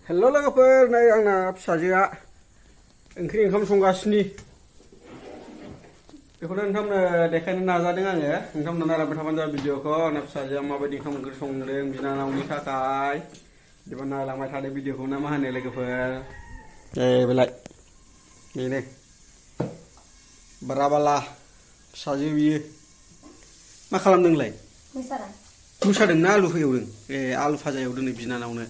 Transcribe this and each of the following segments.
हेल' लोगोफोर नै आंना फिसाजोआ ओंख्रि ओंखाम संगासिनो बेखौनो नोंथांमोननो देखायनो नाजादों आङो नोंथांमोना नायलांबाय थाबानो जाबाय भिडिअखौ आंना फिसाजोआ माबायदि ओंखाम ओंख्रि संदों बिनानावनि थाखाय बिदिबा नायलांबाय थादो भिडिअखौ ना मा होनो लोगोफोर बेलाय बेनो बाराबाला फिसाजो बियो मा खालामदों नोंलाय मोसादों ना आलु एवदों आलु भाजा एवदों नै बिनानावनो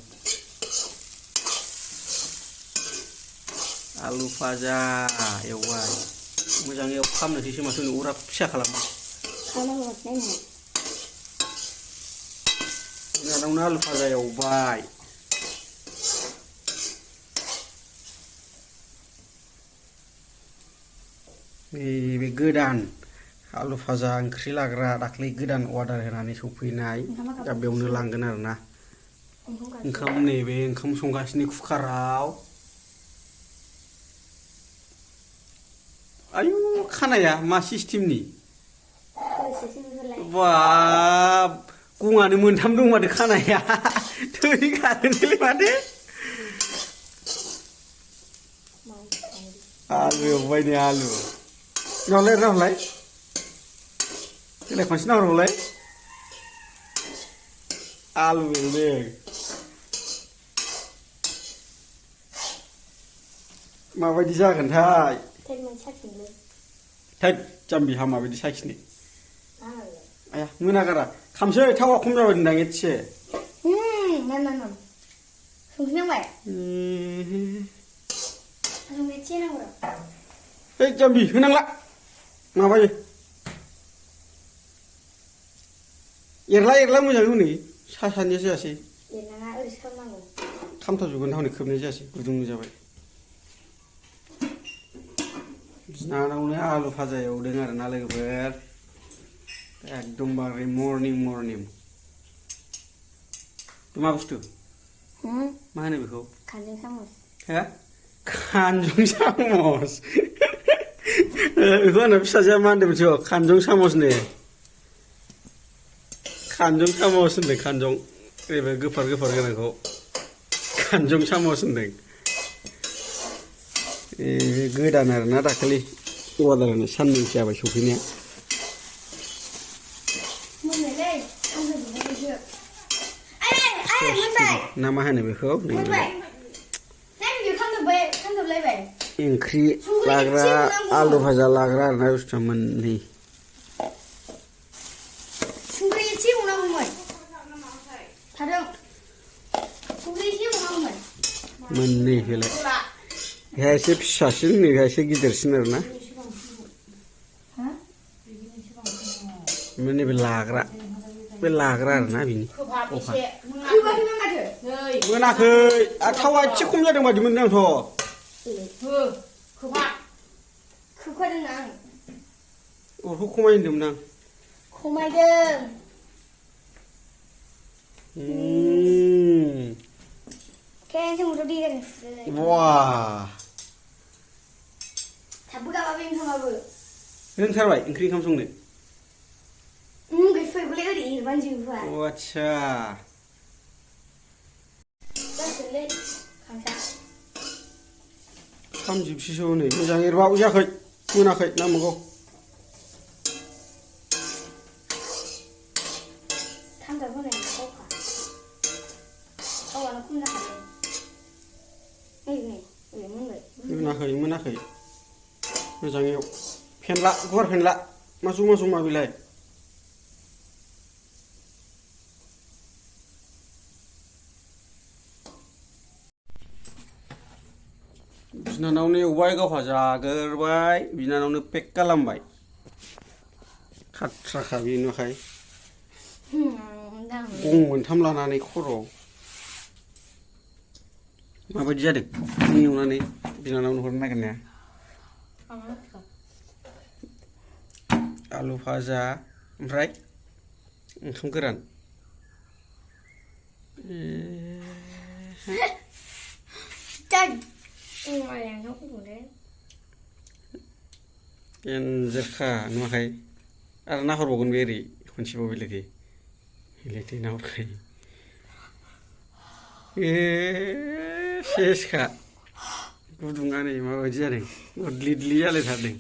आलु भाजा एवबाय मोजाङै खालामनोसैसो माथो अरा फिसा खालामो बिनानावनो आलु भाजा एवबाय बे गोदान आलु भाजा ओंख्रि लाग्रा दाख्लै गोदान अर्डार होनानै सफैनाय दा बेयावनो लांगोन आरोना ओंखाम नैबे ओंखाम संगासिनो कुकाराव आयु खानाया मा सिस्टेमनि बाब गङानो मोनथाम दं माथो खानाया थै खारोलै माथो आलु एवबाय नै आलु नावलाय रावलाय देलाय खनसे नाहरबावलाय आलु एवदों माबायदि जागोनथाय थैद जाम्बिहा माबायदि साखिनो आया मोनागारा खामसै थावा खम जाबाय होनदां एसे संख्रि नांबाय ओइ जाम्बि होनांला माबायो एरला मोजाङै हनै सा सानिया जायासै एरनाङा ओरैसो खालामनांगौ खामथाजोबगोन दा हनै खोबनाय जायासै गुदुं जाबाय बिनानावनो आलु भाजा एवदों आरोना लोगोफोर एकदमबारे मर्निं मा बुस्थु मा होनो बेखौ खानजं सामस हो खानजं सामस बेखौ आंना फिसाजोआ मा होनदों मिथिगौ खानजं सामसनो खानजं सामस होनदों खानजं ओरैबो गोफार गोनांखौ खानजं सामस होनदों बे गोदान आरोना दाखालि अर्डार होनाय साननैसो जाबाय सफैनाया ना मा होनो बेखौ ओंख्रि लाग्रा आलु भाजा लाग्रा आरोना बुस्थुआ मोननै मोननै बेलाय बेहा एसे फिसासिन नैबेहा एसे गिदिरसिन आरोना नैबे लाग्रा बे लाग्रा आरोना बिनि मोनाखै आरो थावा एसे खम जादों बादि मोनदों आंथ' अरखौ खमाय होनदोंमोन आं खमायदों Wah. रोंथारबाय ओंख्रि ओंखाम संनो Oh आच्छा खामजोबसैसो हनै मोजां एरबाबो जायाखै मोनाखै नांबावगौ मोनाखै मोजाङै फेनला गुवार फेनला मा जमा बेलाय बिनानावनो एवबाय गावहा जागोरबाय बिनानावनो पेक खालामबाय खाथ्राखा बे नुवाखै गं मोनथाम लानानै खर'आव माबायदि जादों एवनानै बिनानावनो हरनो नागिरनाया आलु भाजा ओमफ्राय ओंखाम गोरान एन्जरखा नुवाखै आरो नाहरबावगोन बे ओरै खनसेबाव बेलायथो नाहरखायो सेसखा गुदुङा नै माबायदि जादों उदलिदलि जालायथारदों